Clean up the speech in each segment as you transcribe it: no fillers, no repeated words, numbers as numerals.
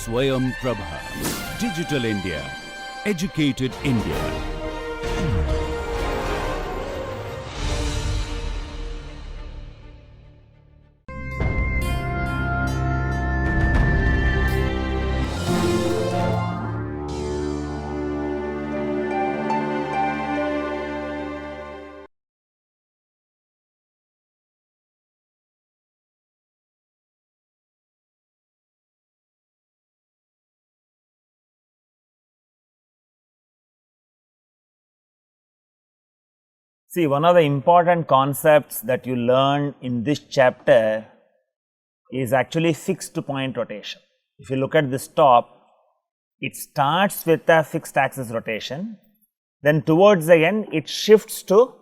Swayam Prabha. Digital India. Educated India. See, one of the important concepts that you learn in this chapter is actually fixed point rotation. If you look at this top, it starts with a fixed axis rotation, then towards the end it shifts to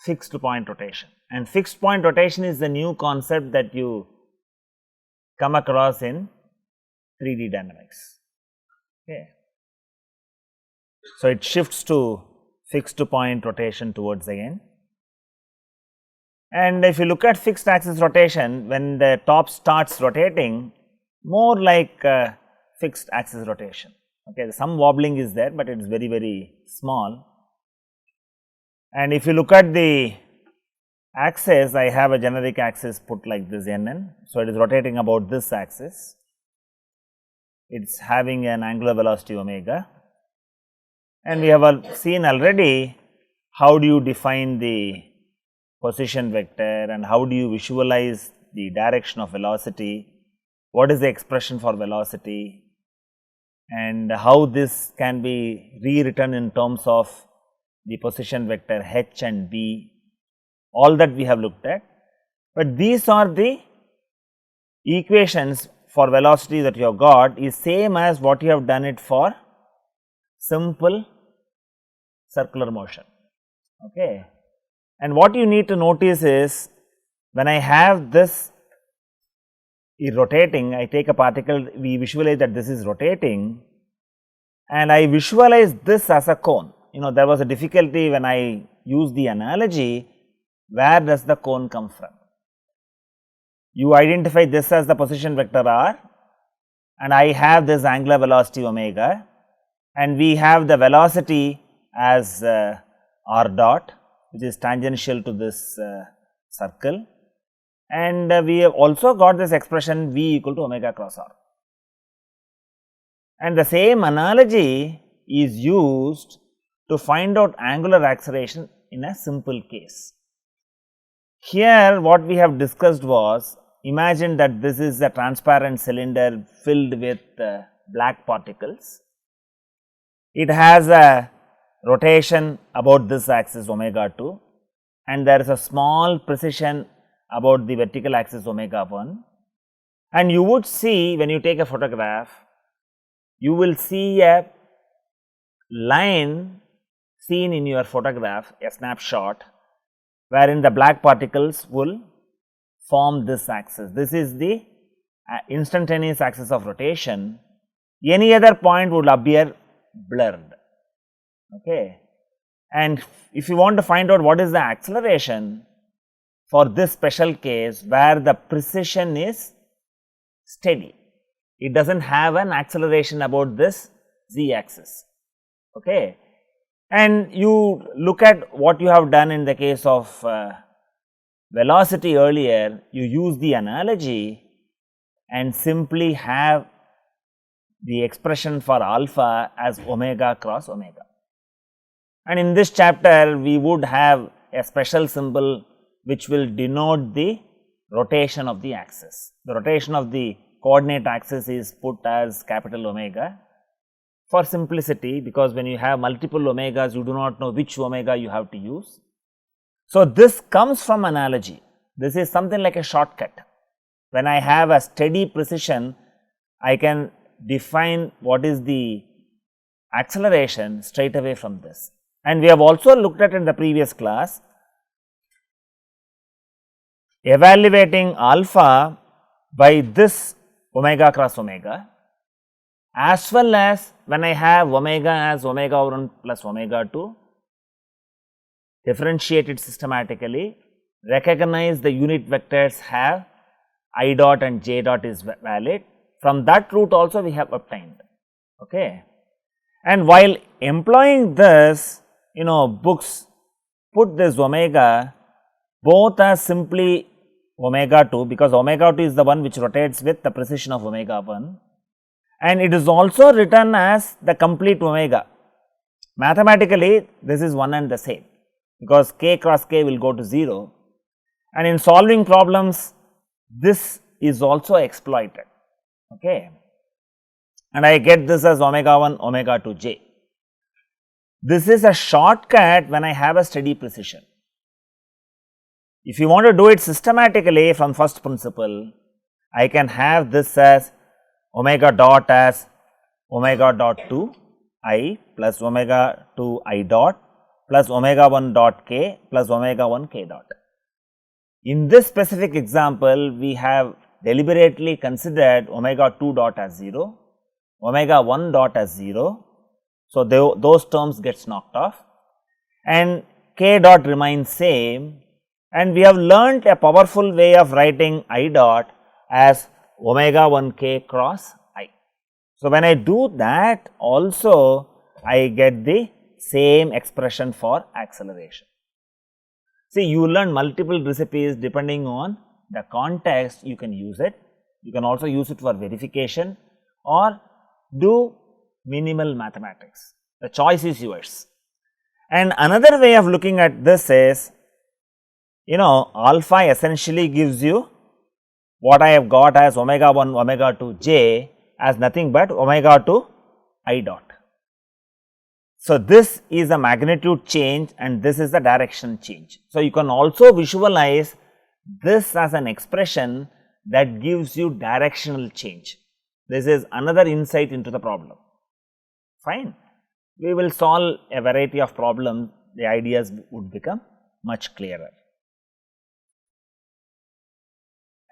fixed point rotation, and fixed point rotation is the new concept that you come across in 3D dynamics. Okay. So, it shifts to fixed point rotation towards the end. And if you look at fixed axis rotation, when the top starts rotating, more like fixed axis rotation. Okay, some wobbling is there, but it is very, very small. And if you look at the axis, I have a generic axis put like this NN. So, it is rotating about this axis. It is having an angular velocity omega. And we have seen already how do you define the position vector and how do you visualize the direction of velocity, what is the expression for velocity, and how this can be rewritten in terms of the position vector h and b, all that we have looked at. But these are the equations for velocity that you have got is same as what you have done it for simple circular motion. Okay. And what you need to notice is when I have this rotating, I take a particle, we visualize that this is rotating and I visualize this as a cone. You know, there was a difficulty when I use the analogy, where does the cone come from? You identify this as the position vector r and I have this angular velocity omega and we have the velocity as r dot, which is tangential to this circle, and we have also got this expression v equal to omega cross r. And the same analogy is used to find out angular acceleration in a simple case. Here what we have discussed was, imagine that this is a transparent cylinder filled with black particles. It has a rotation about this axis omega 2 and there is a small precession about the vertical axis omega 1, and you would see when you take a photograph, you will see a line seen in your photograph, a snapshot, wherein the black particles will form this axis. This is the instantaneous axis of rotation. Any other point would appear blurred. Okay. And if you want to find out what is the acceleration for this special case where the precession is steady, it does not have an acceleration about this z axis. Okay. And you look at what you have done in the case of velocity earlier, you use the analogy and simply have the expression for alpha as omega cross omega. And in this chapter, we would have a special symbol which will denote the rotation of the axis. The rotation of the coordinate axis is put as capital omega for simplicity, because when you have multiple omegas, you do not know which omega you have to use. So, this comes from analogy. This is something like a shortcut. When I have a steady precession, I can define what is the acceleration straight away from this. And we have also looked at in the previous class, evaluating alpha by this omega cross omega, as well as when I have omega as omega 1 plus omega 2, differentiate it systematically, recognize the unit vectors have I dot and j dot is valid, From that route also we have obtained. Okay. And while employing this, books put this omega both as simply omega 2, because omega 2 is the one which rotates with the precision of omega 1, and it is also written as the complete omega. Mathematically, this is one and the same, because k cross k will go to 0, and in solving problems this is also exploited. Okay. And I get this as omega 1 omega 2 j. This is a shortcut when I have a steady precision. If you want to do it systematically from first principle, I can have this as omega dot as omega dot 2 I plus omega 2 I dot plus omega 1 dot k plus omega 1 k dot. In this specific example, we have deliberately considered omega 2 dot as 0, omega 1 dot as 0. So, those terms gets knocked off and k dot remains same, and we have learnt a powerful way of writing I dot as omega 1 k cross I. So, when I do that also I get the same expression for acceleration. See, you learn multiple recipes depending on the context, you can use it. You can also use it for verification or do minimal mathematics. The choice is yours. And another way of looking at this is, alpha essentially gives you what I have got as omega 1 omega 2 j as nothing but omega 2 I dot. So, this is a magnitude change and this is the direction change. So, you can also visualize this as an expression that gives you directional change. This is another insight into the problem. Fine. We will solve a variety of problems, the ideas would become much clearer.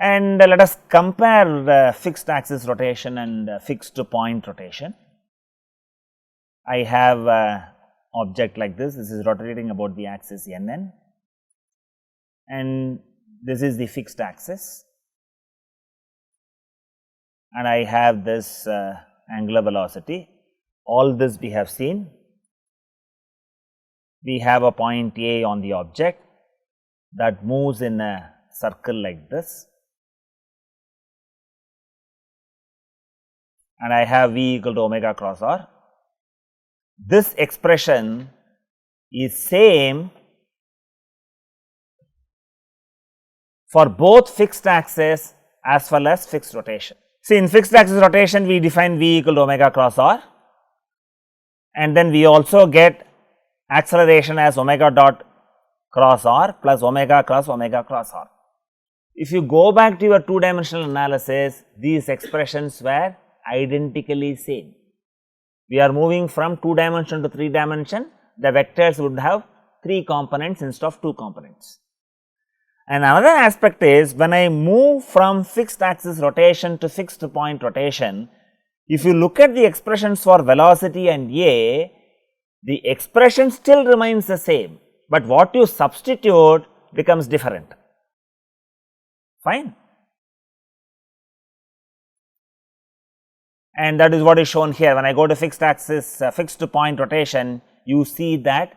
And let us compare fixed axis rotation and fixed point rotation. I have an object like this is rotating about the axis NN, and this is the fixed axis, and I have this angular velocity. All this we have seen. We have a point A on the object that moves in a circle like this, and I have V equal to omega cross R. This expression is same for both fixed axis as well as fixed rotation. See, in fixed axis rotation we define V equal to omega cross R, and then we also get acceleration as omega dot cross R plus omega cross R. If you go back to your two dimensional analysis, these expressions were identically same. We are moving from 2 dimension to 3 dimension, the vectors would have 3 components instead of 2 components. And another aspect is, when I move from fixed axis rotation to fixed point rotation, if you look at the expressions for velocity and A, the expression still remains the same, but what you substitute becomes different. Fine. And that is what is shown here. When I go to fixed axis, fixed point rotation, you see that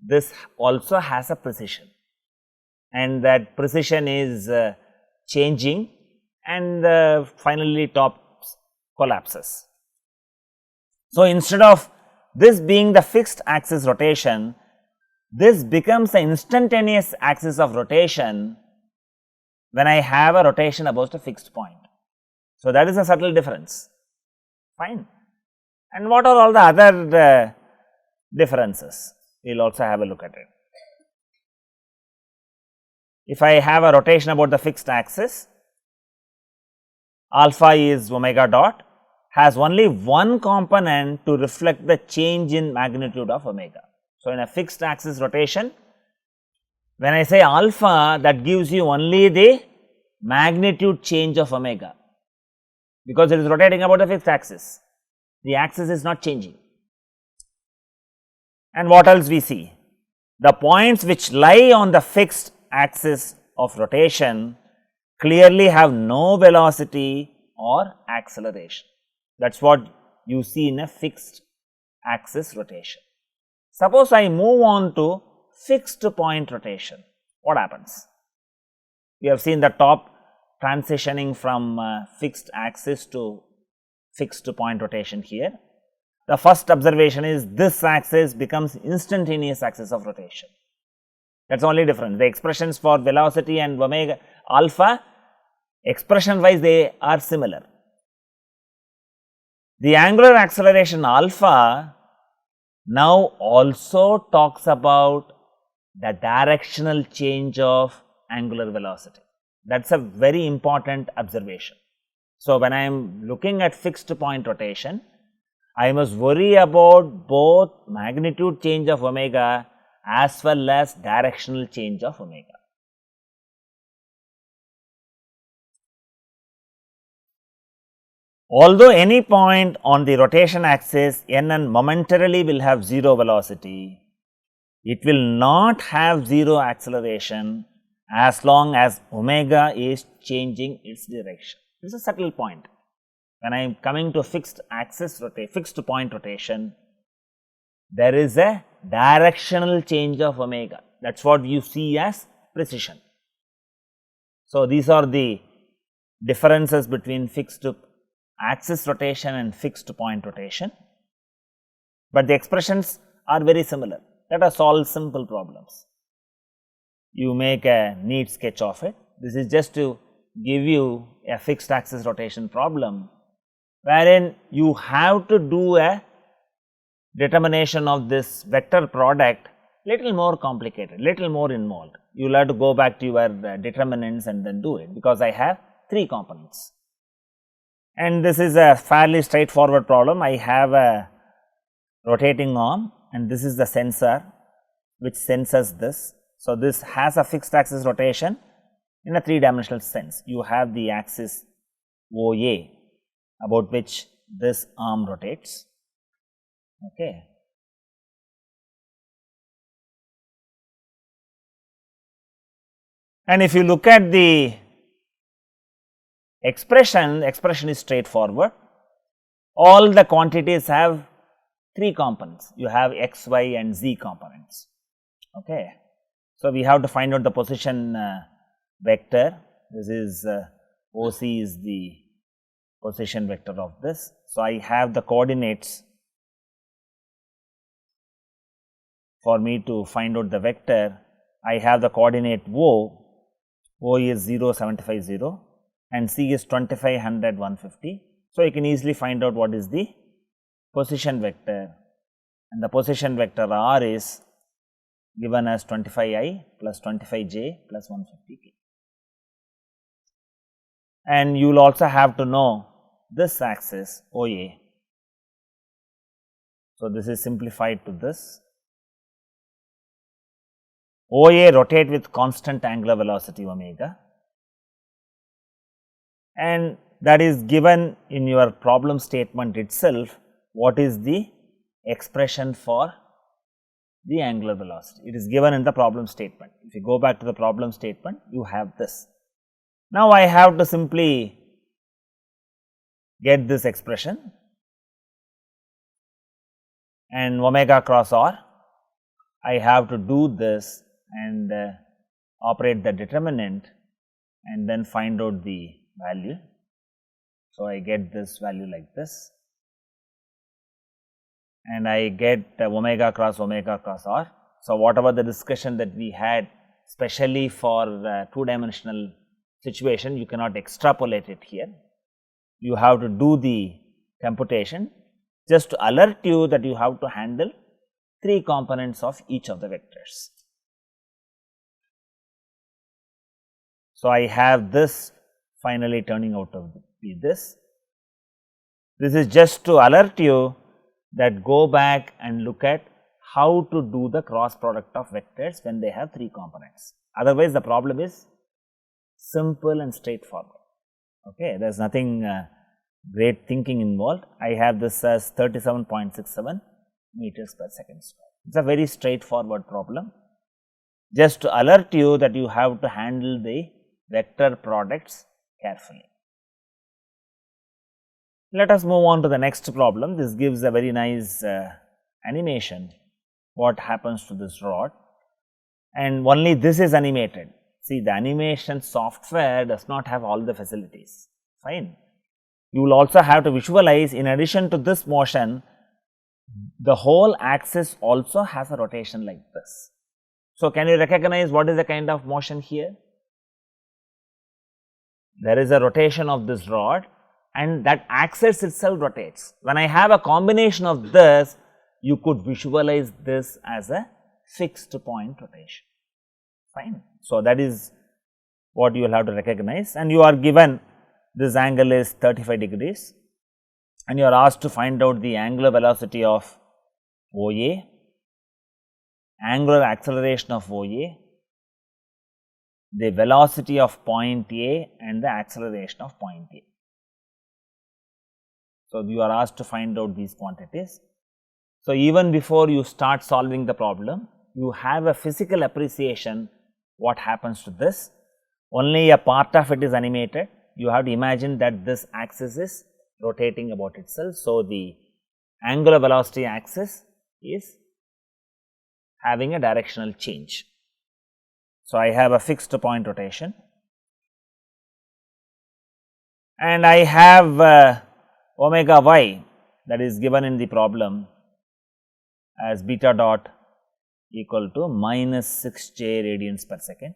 this also has a precision, and that precision is changing, and finally top collapses. So, instead of this being the fixed axis rotation, this becomes the instantaneous axis of rotation when I have a rotation about a fixed point. So, that is a subtle difference. Fine. And what are all the other differences? We will also have a look at it. If I have a rotation about the fixed axis, alpha is omega dot, has only one component to reflect the change in magnitude of omega. So, in a fixed axis rotation, when I say alpha, that gives you only the magnitude change of omega, because it is rotating about the fixed axis, the axis is not changing. And what else we see? The points which lie on the fixed axis of rotation clearly have no velocity or acceleration. That is what you see in a fixed axis rotation. Suppose I move on to fixed point rotation, what happens? We have seen the top transitioning from fixed axis to fixed point rotation here. The first observation is this axis becomes instantaneous axis of rotation. That is only difference. The expressions for velocity and omega alpha, expression wise they are similar. The angular acceleration alpha now also talks about the directional change of angular velocity. That is a very important observation. So, when I am looking at fixed point rotation, I must worry about both magnitude change of omega as well as directional change of omega. Although any point on the rotation axis n momentarily will have 0 velocity, it will not have 0 acceleration as long as omega is changing its direction. This is a subtle point. When I am coming to fixed point rotation, there is a directional change of omega. That is what you see as precision. So, these are the differences between fixed axis rotation and fixed point rotation, but the expressions are very similar. Let us solve simple problems. You make a neat sketch of it. This is just to give you a fixed axis rotation problem, wherein you have to do a determination of this vector product little more complicated, little more involved. You will have to go back to your determinants and then do it, because I have 3 components. And this is a fairly straightforward problem. I have a rotating arm and this is the sensor which senses this. So, this has a fixed axis rotation in a 3-dimensional sense. You have the axis OA about which this arm rotates. Okay. And if you look at the expression is straightforward. All the quantities have 3 components. You have x, y and z components. Okay. So, we have to find out the position vector. This is OC is the position vector of this. So, I have the coordinates for me to find out the vector. I have the coordinate O is 0, 75, 0 and C is 25, 100, 150. So, you can easily find out what is the position vector, and the position vector R is given as 25i plus 25j plus 150k. And you will also have to know this axis OA. So, this is simplified to this. OA rotate with constant angular velocity omega, and that is given in your problem statement itself. What is the expression for the angular velocity? It is given in the problem statement. If you go back to the problem statement, you have this. Now, I have to simply get this expression, and omega cross r, I have to do this and operate the determinant and then find out the value. So, I get this value like this, and I get omega cross r. So, whatever the discussion that we had, especially for 2-dimensional situation, you cannot extrapolate it here. You have to do the computation just to alert you that you have to handle 3 components of each of the vectors. So, I have this finally turning out to be this. This is just to alert you that go back and look at how to do the cross product of vectors when they have 3 components. Otherwise, the problem is simple and straightforward. Okay, there is nothing great thinking involved. I have this as 37.67 meters per second square. It is a very straightforward problem, just to alert you that you have to handle the vector products carefully. Let us move on to the next problem. This gives a very nice animation, what happens to this rod, and only this is animated. See, the animation software does not have all the facilities, fine. You will also have to visualize, in addition to this motion, the whole axis also has a rotation like this. So, can you recognize what is the kind of motion here? There is a rotation of this rod and that axis itself rotates. When I have a combination of this, you could visualize this as a fixed point rotation, fine. So, that is what you will have to recognize, and you are given this angle is 35 degrees and you are asked to find out the angular velocity of OA, angular acceleration of OA, the velocity of point A and the acceleration of point A. So, you are asked to find out these quantities. So, even before you start solving the problem, you have a physical appreciation what happens to this. Only a part of it is animated. You have to imagine that this axis is rotating about itself. So, the angular velocity axis is having a directional change. So, I have a fixed point rotation and I have omega y, that is given in the problem as beta dot equal to minus 6j radians per second.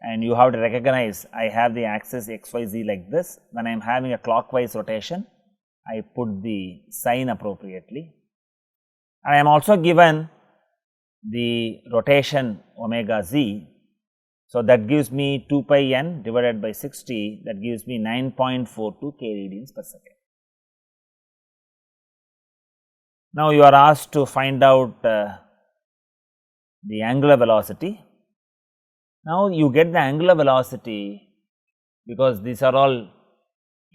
And you have to recognize, I have the axis xyz like this. When I am having a clockwise rotation, I put the sign appropriately. I am also given the rotation omega z. So, that gives me 2 pi n divided by 60, that gives me 9.42 k radians per second. Now, you are asked to find out the angular velocity. Now, you get the angular velocity because these are all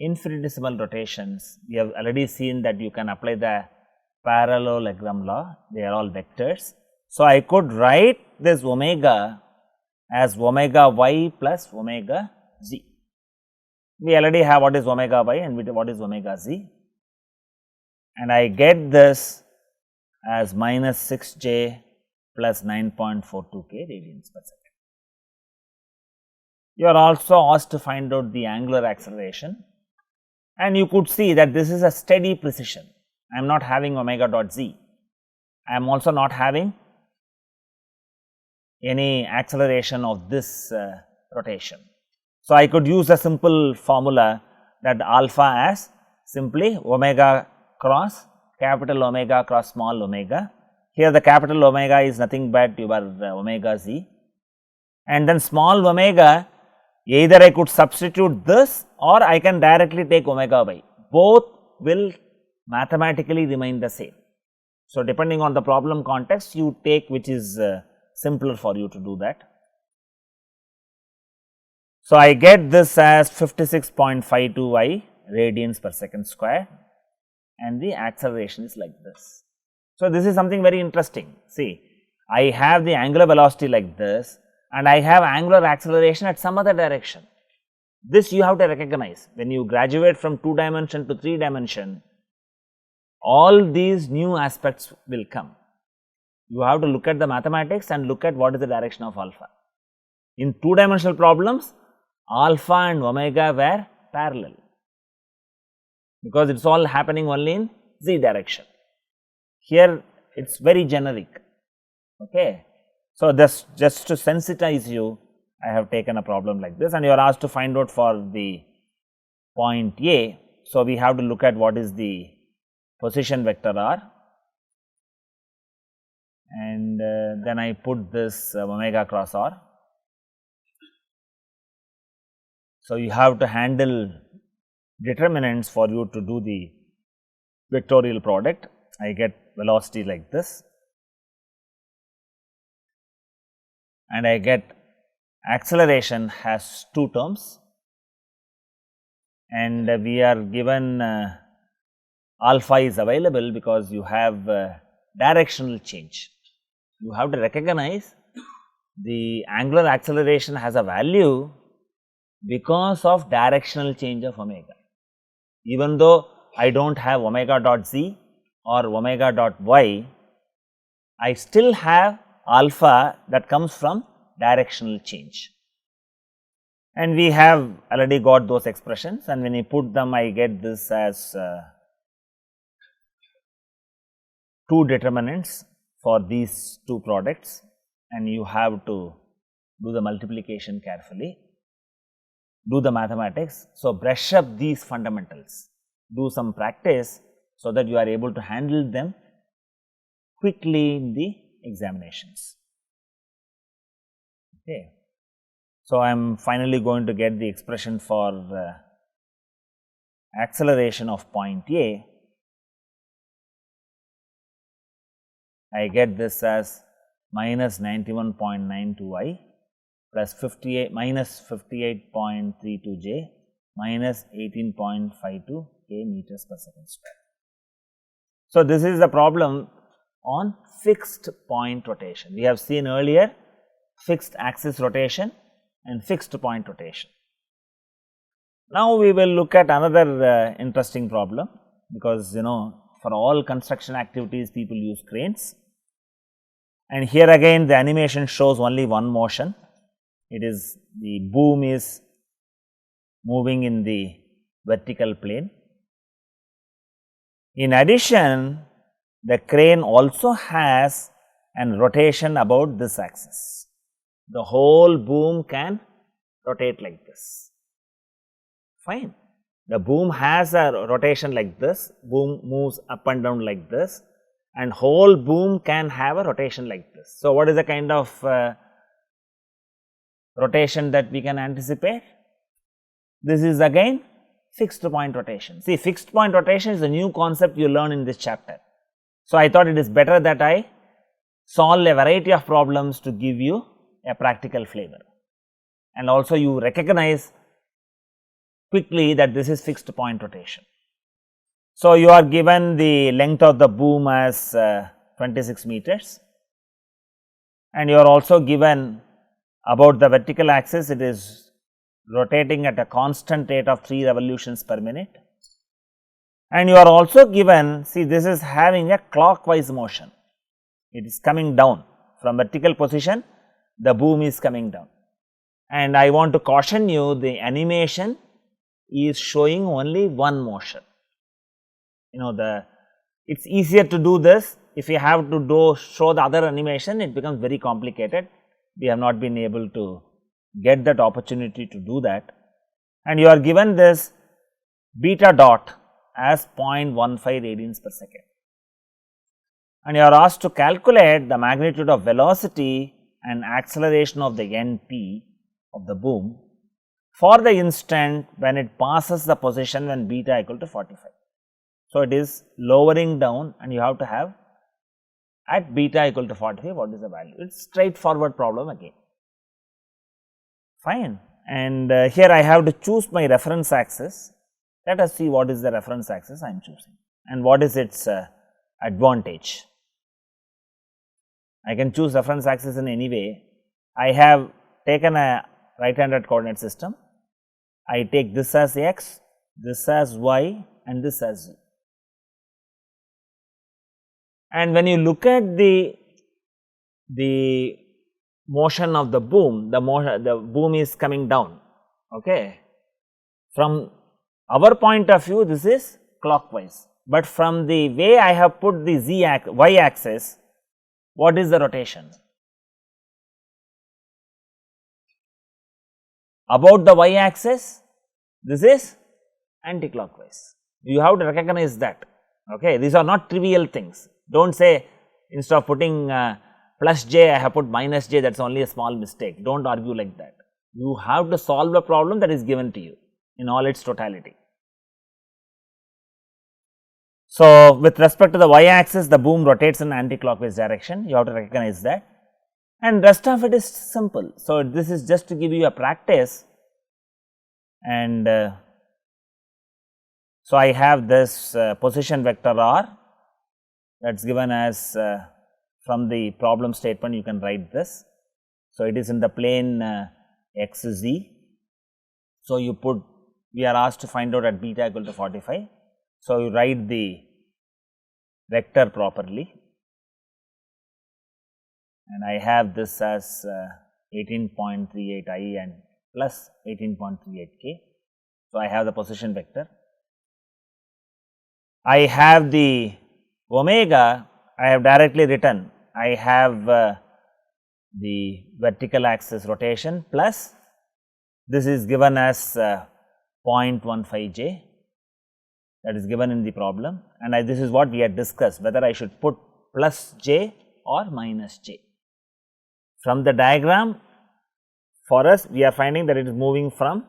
infinitesimal rotations. We have already seen that you can apply the parallelogram law, they are all vectors. So, I could write this omega as omega y plus omega z. We already have what is omega y and what is omega z, and I get this as minus 6j plus 9.42 k radians per second. You are also asked to find out the angular acceleration, and you could see that this is a steady precision. I am not having omega dot z. I am also not having any acceleration of this rotation. So, I could use a simple formula that alpha as simply omega cross capital omega cross small omega. Here the capital omega is nothing but your omega z, and then small omega, either I could substitute this or I can directly take omega y. Both will mathematically remain the same. So, depending on the problem context, you take which is simpler for you to do that. So, I get this as 56.52 I radians per second square and the acceleration is like this. So, this is something very interesting. See, I have the angular velocity like this and I have angular acceleration at some other direction. This you have to recognize. When you graduate from 2 dimension to 3 dimension, all these new aspects will come. You have to look at the mathematics and look at what is the direction of alpha. In 2 dimensional problems, alpha and omega were parallel, because it is all happening only in z direction. Here it is very generic. Okay. So, this just to sensitize you, I have taken a problem like this, and you are asked to find out for the point A. So, we have to look at what is the position vector r, and then I put this omega cross r. So, you have to handle determinants for you to do the vectorial product. I get velocity like this, and I get acceleration has 2 terms, and we are given alpha is available because you have directional change. You have to recognize the angular acceleration has a value because of directional change of omega. Even though I do not have omega dot z or omega dot y, I still have alpha that comes from directional change. And we have already got those expressions, and when you put them, I get this as two determinants for these two products, and you have to do the multiplication carefully, do the mathematics. So, brush up these fundamentals, do some practice, so that you are able to handle them quickly in the examinations. Okay. So, I am finally going to get the expression for acceleration of point A. I get this as minus 91.92 I plus 58 minus 58.32 J minus 18.52 K meters per second square. So, this is the problem on fixed point rotation. We have seen earlier fixed axis rotation and fixed point rotation. Now, we will look at another interesting problem, because for all construction activities people use cranes, and here again the animation shows only one motion. It is the boom is moving in the vertical plane. In addition, the crane also has an rotation about this axis. The whole boom can rotate like this. Fine. The boom has a rotation like this, boom moves up and down like this, and whole boom can have a rotation like this. So, what is the kind of rotation that we can anticipate? This is again fixed point rotation. See, fixed point rotation is a new concept you learn in this chapter. So, I thought it is better that I solve a variety of problems to give you a practical flavor, and also you recognize quickly that this is fixed point rotation. So, you are given the length of the boom as 26 meters, and you are also given about the vertical axis, it is rotating at a constant rate of 3 revolutions per minute, and you are also given, see, this is having a clockwise motion, it is coming down from vertical position, the boom is coming down, and I want to caution you, the animation is showing only one motion. It is easier to do this. If you have to show the other animation, it becomes very complicated. We have not been able to get that opportunity to do that, and you are given this beta dot as 0.15 radians per second, and you are asked to calculate the magnitude of velocity and acceleration of the NP of the boom for the instant when it passes the position when beta equal to 45. So, it is lowering down, and you have to have at beta equal to 45 what is the value. It is straightforward problem again. Fine. And here I have to choose my reference axis. Let us see what is the reference axis I am choosing and what is its advantage. I can choose reference axis in any way. I have taken a right handed coordinate system. I take this as x, this as y, and this as z. And when you look at the motion of the boom, the boom is coming down. Okay. From our point of view, this is clockwise, but from the way I have put the y axis, what is the rotation? About the y axis, this is anti-clockwise. You have to recognize that. Okay. These are not trivial things. Do not say instead of putting plus j, I have put minus j, that is only a small mistake. Do not argue like that. You have to solve the problem that is given to you in all its totality. So, with respect to the y axis, the boom rotates in anti-clockwise direction, you have to recognize that, and rest of it is simple. So, this is just to give you a practice, and so I have this position vector r, that is given as from the problem statement you can write this. So, it is in the plane x z. So, you put we are asked to find out at beta equal to 45. So, you write the vector properly, and I have this as 18.38 I and plus 18.38 k. So, I have the position vector. I have the omega, I have directly written, I have the vertical axis rotation plus this is given as 0.15 j, that is given in the problem, and this is what we had discussed, whether I should put plus j or minus j. From the diagram, for us we are finding that it is moving from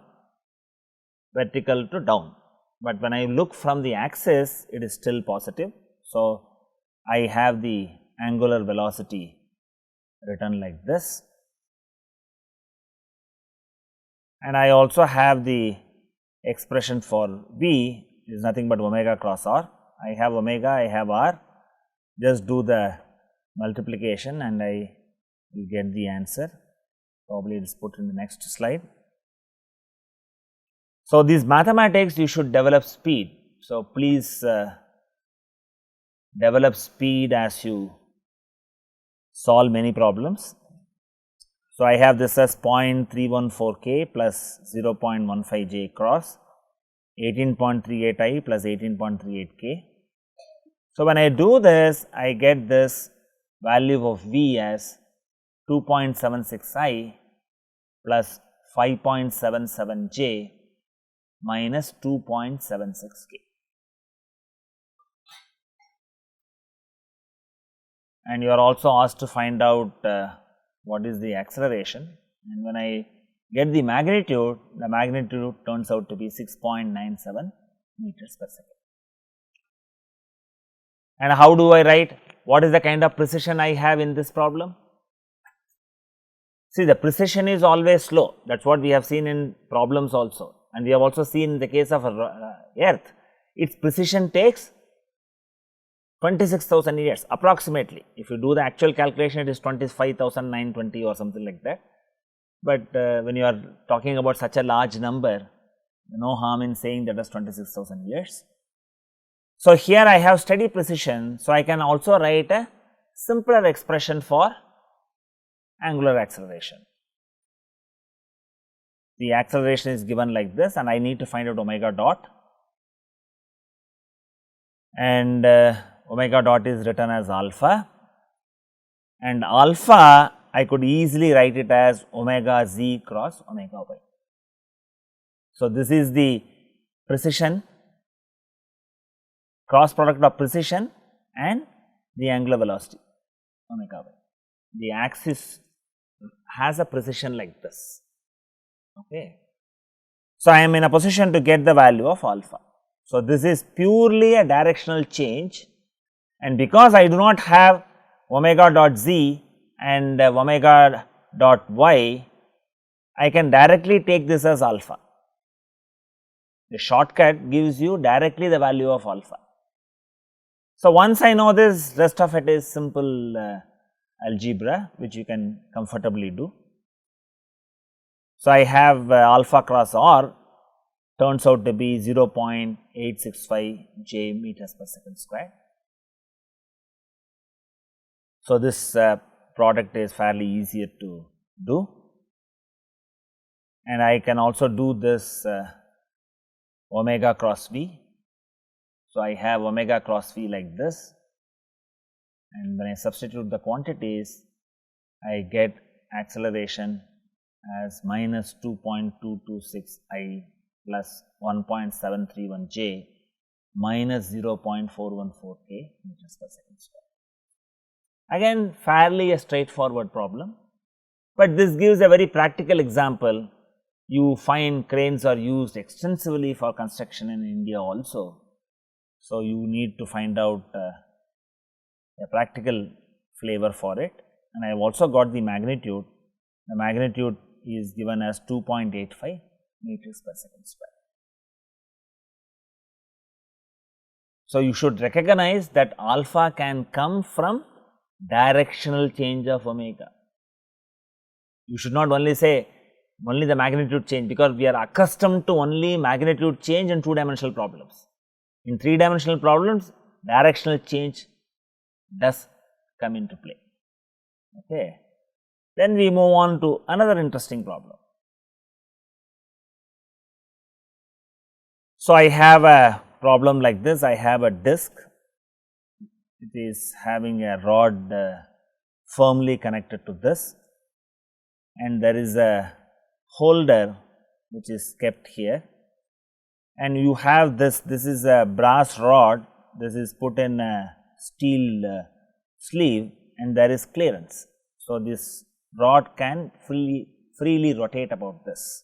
vertical to down, but when I look from the axis it is still positive. So, I have the angular velocity written like this, and I also have the expression for V is nothing but omega cross r. I have omega, I have r, just do the multiplication and I will get the answer. Probably it is put in the next slide. So, these mathematics you should develop speed. So, please develop speed as you solve many problems. So, I have this as 0.314 k plus 0.15 j cross 18.38 I plus 18.38 k. So, when I do this, I get this value of V as 2.76 I plus 5.77 j minus 2.76 k. And you are also asked to find out what is the acceleration, and when I get the magnitude turns out to be 6.97 meters per second. And how do I write? What is the kind of precision I have in this problem? See, the precision is always slow, that is what we have seen in problems also, and we have also seen in the case of earth, its precision takes 26,000 years approximately. If you do the actual calculation, it is 25,920 or something like that. But when you are talking about such a large number, no harm in saying that is 26,000 years. So, here I have steady precision. So, I can also write a simpler expression for angular acceleration. The acceleration is given like this, and I need to find out omega dot, and omega dot is written as alpha, and alpha I could easily write it as omega z cross omega y. So, this is the precision, cross product of precision and the angular velocity omega y. The axis has a precision like this. Okay. So, I am in a position to get the value of alpha. So, this is purely a directional change, and because I do not have omega dot z and omega dot y, I can directly take this as alpha. The shortcut gives you directly the value of alpha. So, once I know this, rest of it is simple algebra which you can comfortably do. So, I have alpha cross r turns out to be 0.865 j meters per second square. So, this product is fairly easier to do, and I can also do this omega cross v. So, I have omega cross v like this, and when I substitute the quantities, I get acceleration as minus 2.226 I plus 1.731 j minus 0.414 k meters per second square. Again, fairly a straightforward problem, but this gives a very practical example. You find cranes are used extensively for construction in India also. So, you need to find out a practical flavor for it, and I have also got the magnitude. The magnitude is given as 2.85 meters per second square. So, you should recognize that alpha can come from directional change of omega. You should not only say only the magnitude change, because we are accustomed to only magnitude change in 2-dimensional problems. In 3-dimensional problems, directional change does come into play. Okay. Then we move on to another interesting problem. So, I have a problem like this. I have a disc, it is having a rod firmly connected to this, and there is a holder which is kept here, and you have this is a brass rod, this is put in a steel sleeve, and there is clearance. So, this rod can freely rotate about this,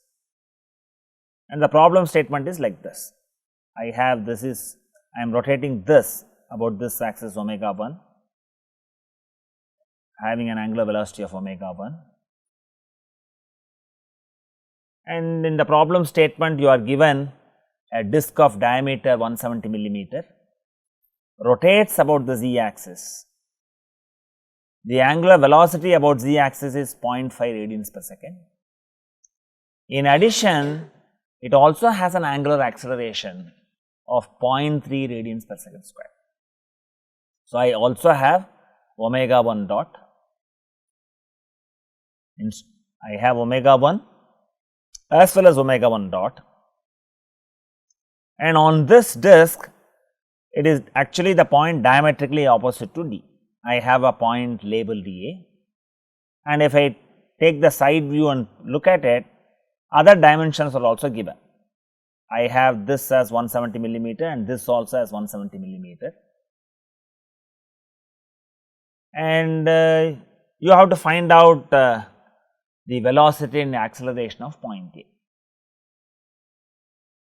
and the problem statement is like this. I have I am rotating this about this axis omega 1, having an angular velocity of omega 1, and in the problem statement you are given a disc of diameter 170 millimeter, rotates about the z axis. The angular velocity about z axis is 0.5 radians per second. In addition, it also has an angular acceleration of 0.3 radians per second square. So, I also have omega 1 dot, I have omega 1 as well as omega 1 dot, and on this disc it is actually the point diametrically opposite to D. I have a point labeled dA, and if I take the side view and look at it, other dimensions are also given. I have this as 170 millimeter and this also as 170 millimeter, and you have to find out the velocity and acceleration of point A.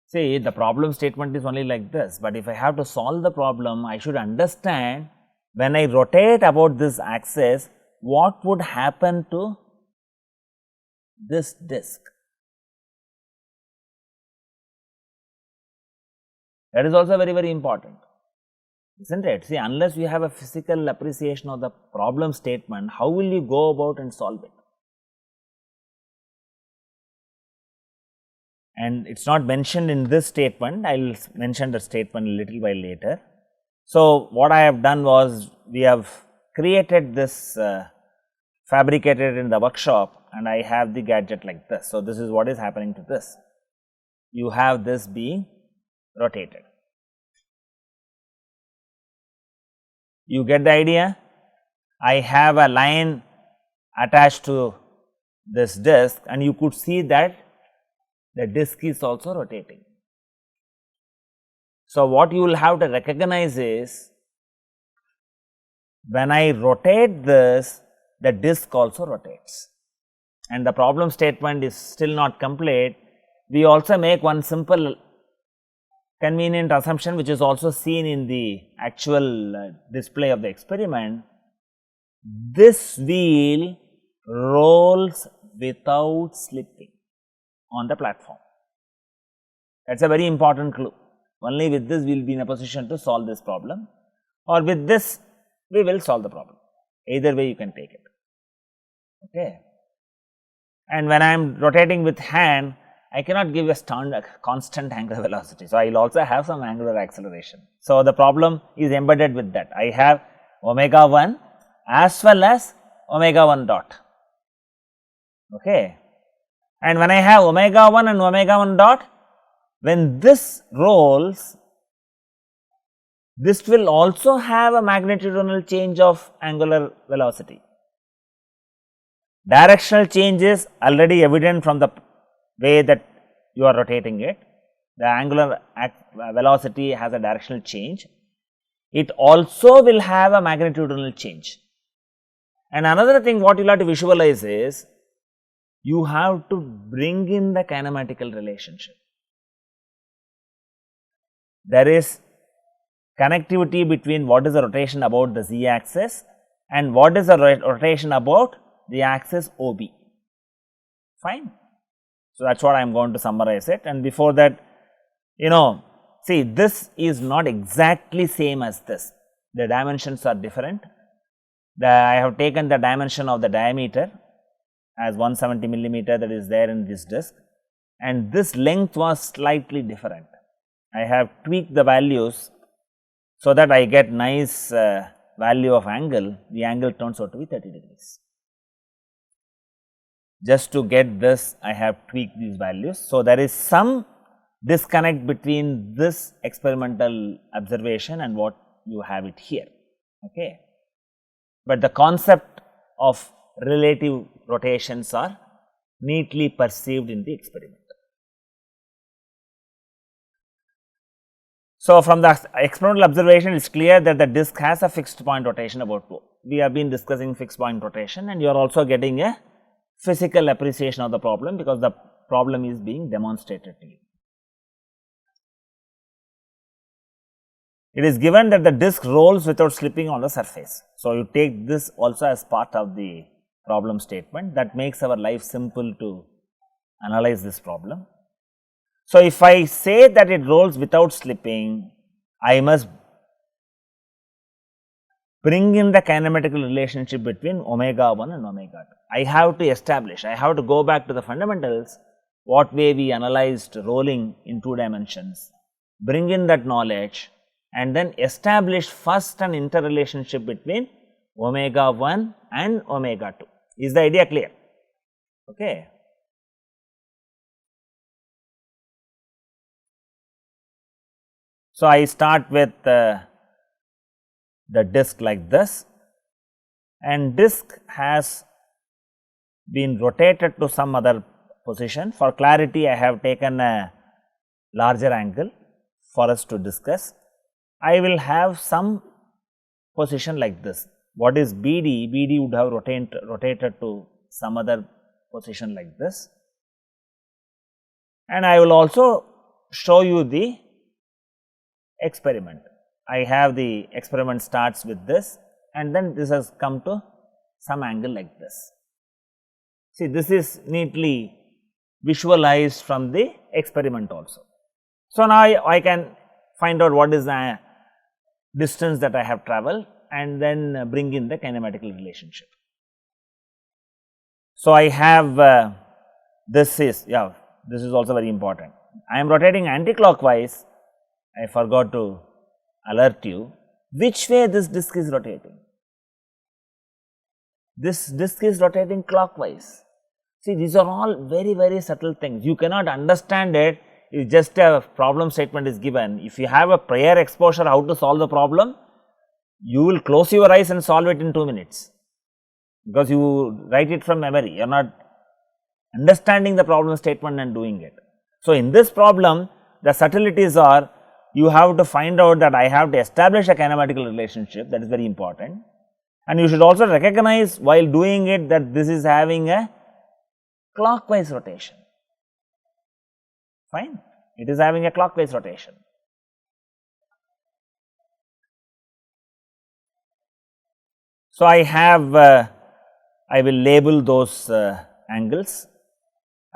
See, the problem statement is only like this, but if I have to solve the problem, I should understand when I rotate about this axis, what would happen to this disc. That is also very important, isn't it? See, unless you have a physical appreciation of the problem statement, how will you go about and solve it? And it is not mentioned in this statement, I will mention the statement a little while later. So, what I have done was, we have created this, fabricated in the workshop, and I have the gadget like this. So, this is what is happening to this. You have this being rotated. You get the idea? I have a line attached to this disc, and you could see that the disc is also rotating. So, what you will have to recognize is, when I rotate this, the disc also rotates, and the problem statement is still not complete. We also make one simple convenient assumption, which is also seen in the actual display of the experiment. This wheel rolls without slipping on the platform. That is a very important clue. Only with this we will be in a position to solve this problem, or with this we will solve the problem. Either way you can take it. Okay. And when I am rotating with hand, I cannot give a constant angular velocity. So, I will also have some angular acceleration. So, the problem is embedded with that. I have omega 1 as well as omega 1 dot. Okay. And when I have omega 1 and omega 1 dot, when this rolls, this will also have a magnitudinal change of angular velocity. Directional change is already evident from the way that you are rotating it. The angular velocity has a directional change. It also will have a magnitudinal change. And another thing what you will have to visualize is, you have to bring in the kinematical relationship. There is connectivity between what is the rotation about the z axis and what is the rotation about the axis OB. Fine. So, that is what I am going to summarize it, and before that, see, this is not exactly same as this, the dimensions are different. I have taken the dimension of the diameter as 170 millimeter that is there in this disc, and this length was slightly different. I have tweaked the values so that I get nice value of angle. The angle turns out to be 30 degrees. Just to get this, I have tweaked these values. So, there is some disconnect between this experimental observation and what you have it here. Okay. But the concept of relative rotations are neatly perceived in the experiment. So, from the experimental observation, it is clear that the disc has a fixed point rotation about 2. We have been discussing fixed point rotation, and you are also getting a physical appreciation of the problem, because the problem is being demonstrated to you. It is given that the disc rolls without slipping on the surface. So, you take this also as part of the problem statement. That makes our life simple to analyze this problem. So, if I say that it rolls without slipping, I must bring in the kinematical relationship between omega 1 and omega 2. I have to establish, I have to go back to the fundamentals, what way we analyzed rolling in 2 dimensions, bring in that knowledge, and then establish first an interrelationship between omega 1 and omega 2. Is the idea clear? Okay. So, I start with the disc like this, and disc has been rotated to some other position. For clarity, I have taken a larger angle for us to discuss. I will have some position like this. What is BD? BD would have rotated to some other position like this, and I will also show you the experiment. I have the experiment starts with this, and then this has come to some angle like this. See, this is neatly visualized from the experiment also. So, now I can find out what is the distance that I have traveled and then bring in the kinematical relationship. So, I have this is also very important. I am rotating anti-clockwise. I forgot to alert you which way this disc is rotating. This disc is rotating clockwise. See, these are all very subtle things. You cannot understand it if just a problem statement is given. If you have a prior exposure how to solve the problem, you will close your eyes and solve it in 2 minutes, because you write it from memory. You are not understanding the problem statement and doing it. So, in this problem, the subtleties are, you have to find out that I have to establish a kinematical relationship, that is very important, and you should also recognize while doing it that this is having a clockwise rotation. Fine, it is having a clockwise rotation. So, I have I will label those angles.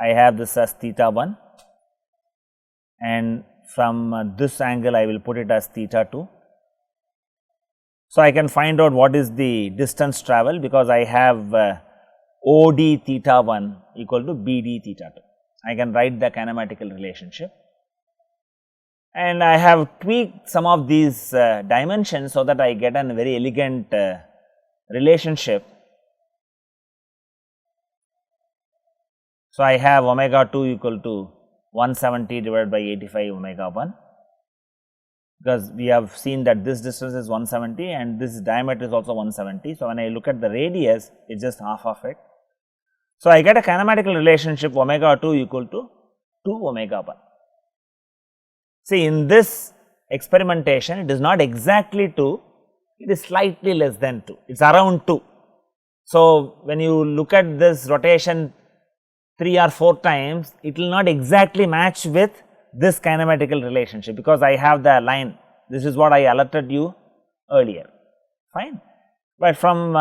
I have this as theta 1, and from this angle I will put it as theta 2. So, I can find out what is the distance travel, because I have OD theta 1 equal to BD theta 2. I can write the kinematical relationship, and I have tweaked some of these dimensions so that I get a very elegant relationship. So, I have omega 2 equal to 170 divided by 85 omega 1, because we have seen that this distance is 170 and this diameter is also 170. So, when I look at the radius, it is just half of it. So, I get a kinematical relationship omega 2 equal to 2 omega 1. See, in this experimentation, it is not exactly 2, it is slightly less than 2, it is around 2. So, when you look at this rotation 3 or 4 times, it will not exactly match with this kinematical relationship, because I have the line. This is what I alerted you earlier, fine. But from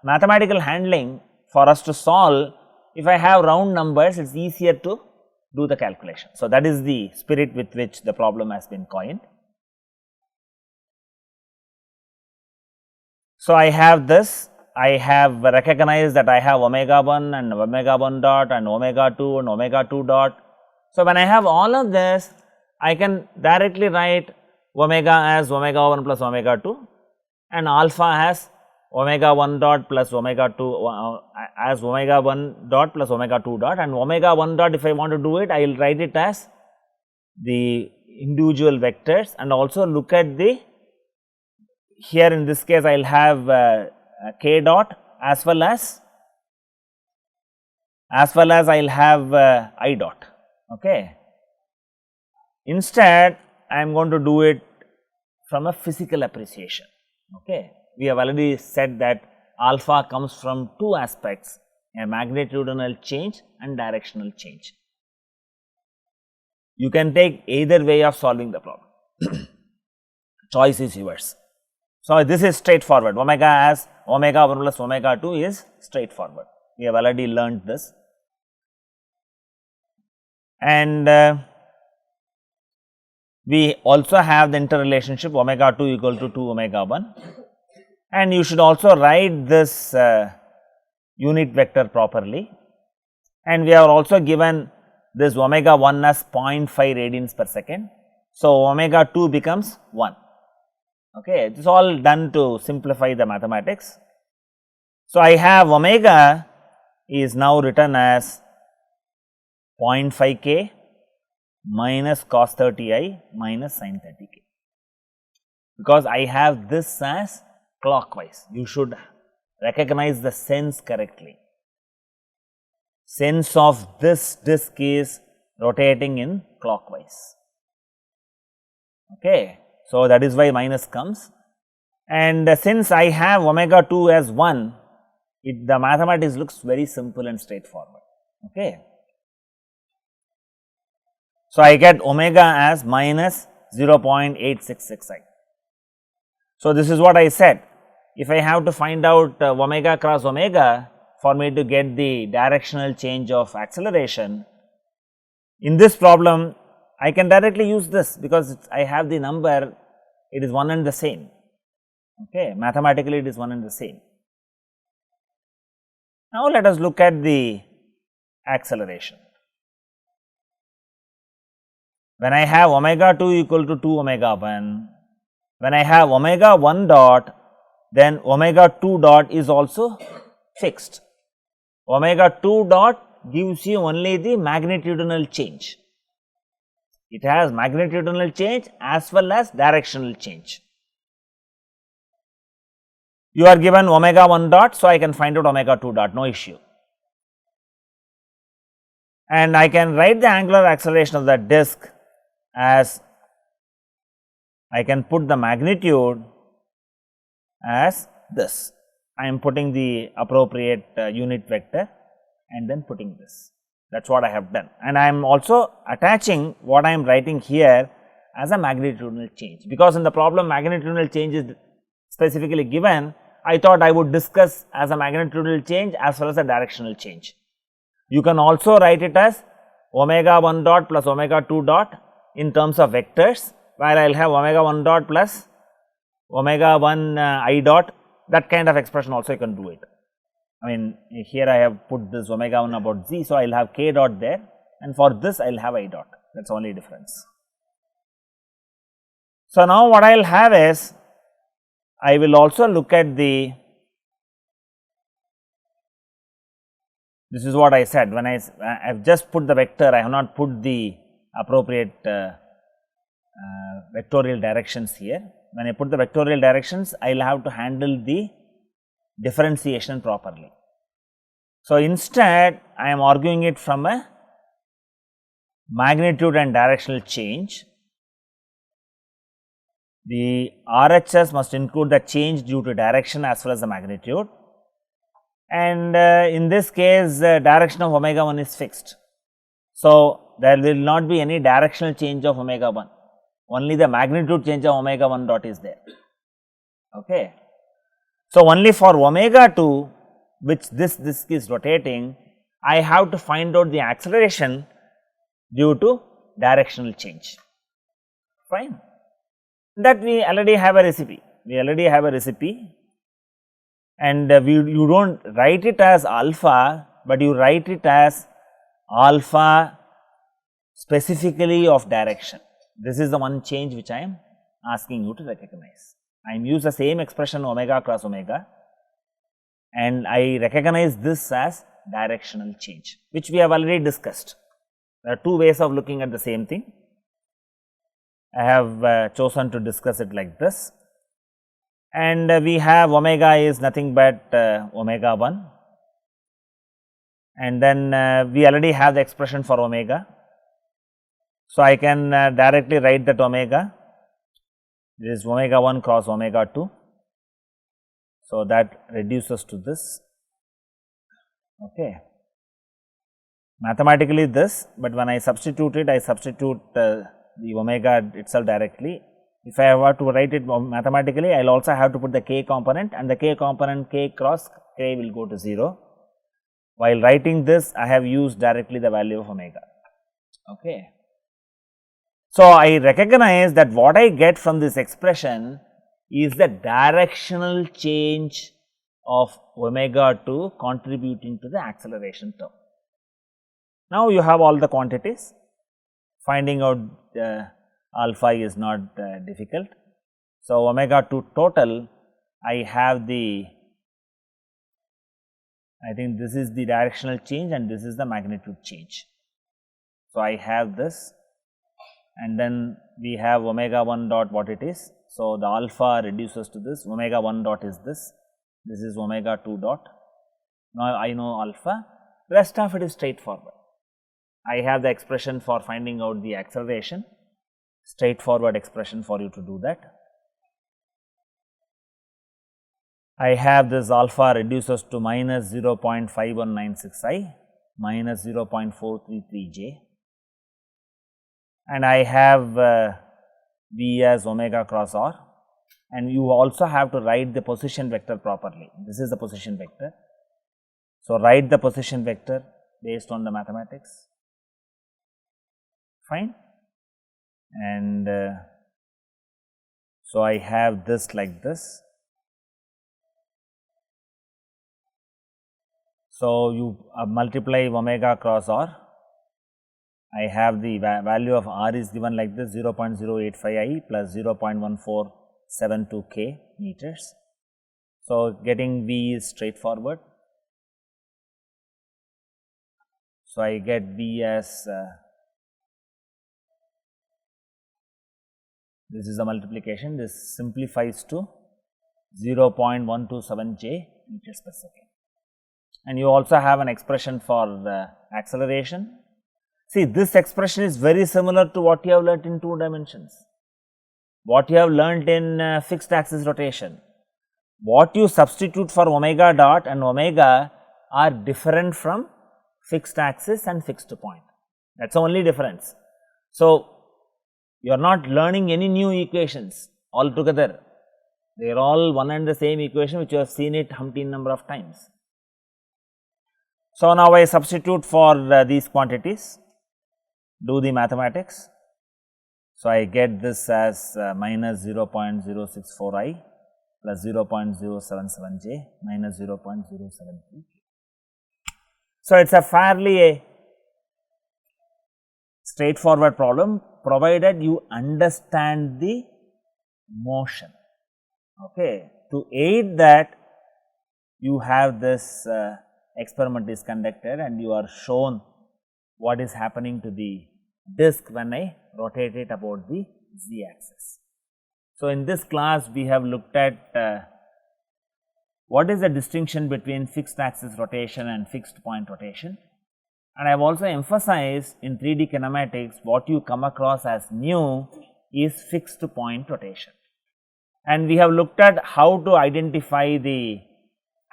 mathematical handling, for us to solve, if I have round numbers, it is easier to do the calculation. So, that is the spirit with which the problem has been coined. So, I have this, I have recognized that I have omega 1 and omega 1 dot and omega 2 and omega 2 dot. So, when I have all of this, I can directly write omega as omega 1 plus omega 2 and alpha as omega 1 dot plus omega 2 as omega 1 dot plus omega 2 dot, and omega 1 dot, if I want to do it, I will write it as the individual vectors, and also look at the, here in this case I will have k dot as well as I will have I dot. Okay. Instead, I am going to do it from a physical appreciation. Okay. We have already said that alpha comes from two aspects, a magnitudinal change and directional change. You can take either way of solving the problem. Choice is yours. So, this is straightforward. Omega as omega 1 plus omega 2 is straightforward. We have already learned this. And we also have the interrelationship omega 2 equal to 2 omega 1, and you should also write this unit vector properly, and we are also given this omega 1 as 0.5 radians per second. So, omega 2 becomes 1. Okay. This is all done to simplify the mathematics. So, I have omega is now written as 0.5 k minus cos 30 I minus sin 30 k, because I have this as clockwise. You should recognize the sense correctly. Sense of this disc is rotating in clockwise. Okay. So, that is why minus comes, and since I have omega 2 as 1, the mathematics looks very simple and straightforward. Okay. So, I get omega as minus 0.866 I. So, this is what I said. If I have to find out omega cross omega for me to get the directional change of acceleration, in this problem I can directly use this, because I have the number, it is one and the same. Okay. Mathematically it is one and the same. Now, let us look at the acceleration. When I have omega 2 equal to 2 omega 1, when I have omega 1 dot, then omega 2 dot is also fixed. Omega 2 dot gives you only the magnitudinal change. It has magnitudinal change as well as directional change. You are given omega 1 dot, so I can find out omega 2 dot, no issue. And I can write the angular acceleration of that disc as, I can put the magnitude as this. I am putting the appropriate unit vector and then putting this. That is what I have done, and I am also attaching what I am writing here as a magnitudinal change, because in the problem magnitudinal change is specifically given. I thought I would discuss as a magnitudinal change as well as a directional change. You can also write it as omega 1 dot plus omega 2 dot in terms of vectors, where I will have omega 1 dot plus omega 1 I dot, that kind of expression also you can do it. I mean, here I have put this omega 1 about z, so I will have k dot there, and for this I will have I dot, that is only difference. So, now what I will have is, I will also look at the, this is what I said, when I have just put the vector, I have not put the appropriate vectorial directions here. When I put the vectorial directions, I will have to handle the differentiation properly. So, instead I am arguing it from a magnitude and directional change. The RHS must include the change due to direction as well as the magnitude, and in this case direction of omega 1 is fixed. So, there will not be any directional change of omega 1, only the magnitude change of omega 1 dot is there. Okay. So, only for omega 2, which this disc is rotating, I have to find out the acceleration due to directional change. Fine. That we already have a recipe. and you do not write it as alpha, but you write it as alpha specifically of direction. This is the one change which I am asking you to recognize. I am use the same expression omega cross omega, and I recognize this as directional change, which we have already discussed. There are two ways of looking at the same thing. I have chosen to discuss it like this, and we have omega is nothing but omega 1, and then we already have the expression for omega. So, I can directly write that omega, this is omega 1 cross omega 2. So, that reduces to this. Okay. Mathematically this, but when I substitute it, I substitute the omega itself directly. If I were to write it mathematically, I will also have to put the k component, and the k component k cross k will go to 0. While writing this, I have used directly the value of omega. Okay. So, I recognize that what I get from this expression is the directional change of omega 2 contributing to the acceleration term. Now, you have all the quantities. Finding out alpha is not difficult. So, omega 2 total, I have the, I think this is the directional change and this is the magnitude change. So, I have this, and then we have omega 1 dot what it is. So, the alpha reduces to this, omega 1 dot is this is omega 2 dot. Now, I know alpha, rest of it is straightforward. I have the expression for finding out the acceleration, straightforward expression for you to do that. I have this alpha reduces to minus 0.5196 minus 0.433 j, and I have V as omega cross r, and you also have to write the position vector properly. This is the position vector. So, write the position vector based on the mathematics, fine, and so I have this like this. So, you multiply omega cross r, I have the value of r is given like this 0.085 I plus 0.1472 k meters. So, getting V is straightforward. So, I get V as this is the multiplication, this simplifies to 0.127 j meters per second. And you also have an expression for acceleration. See, this expression is very similar to what you have learnt in 2 dimensions, what you have learnt in fixed axis rotation. What you substitute for omega dot and omega are different from fixed axis and fixed point, that is the only difference. So, you are not learning any new equations altogether, they are all one and the same equation which you have seen it umpteen number of times. So, now I substitute for these quantities, do the mathematics. So, I get this as minus 0.064 I plus 0.077 j minus 0.073. So, it is a fairly straightforward problem, provided you understand the motion. Okay. To aid that, you have this experiment is conducted and you are shown what is happening to the disc when I rotate it about the z axis. So, in this class we have looked at what is the distinction between fixed axis rotation and fixed point rotation, and I have also emphasized in 3D kinematics what you come across as new is fixed point rotation. And we have looked at how to identify the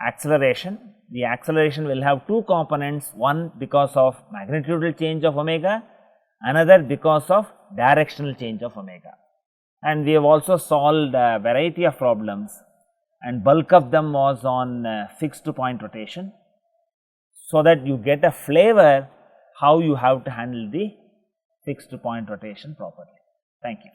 acceleration. The acceleration will have 2 components, one because of magnitudinal change of omega, another because of directional change of omega. And we have also solved a variety of problems, and bulk of them was on fixed point rotation, so that you get a flavor how you have to handle the fixed point rotation properly. Thank you.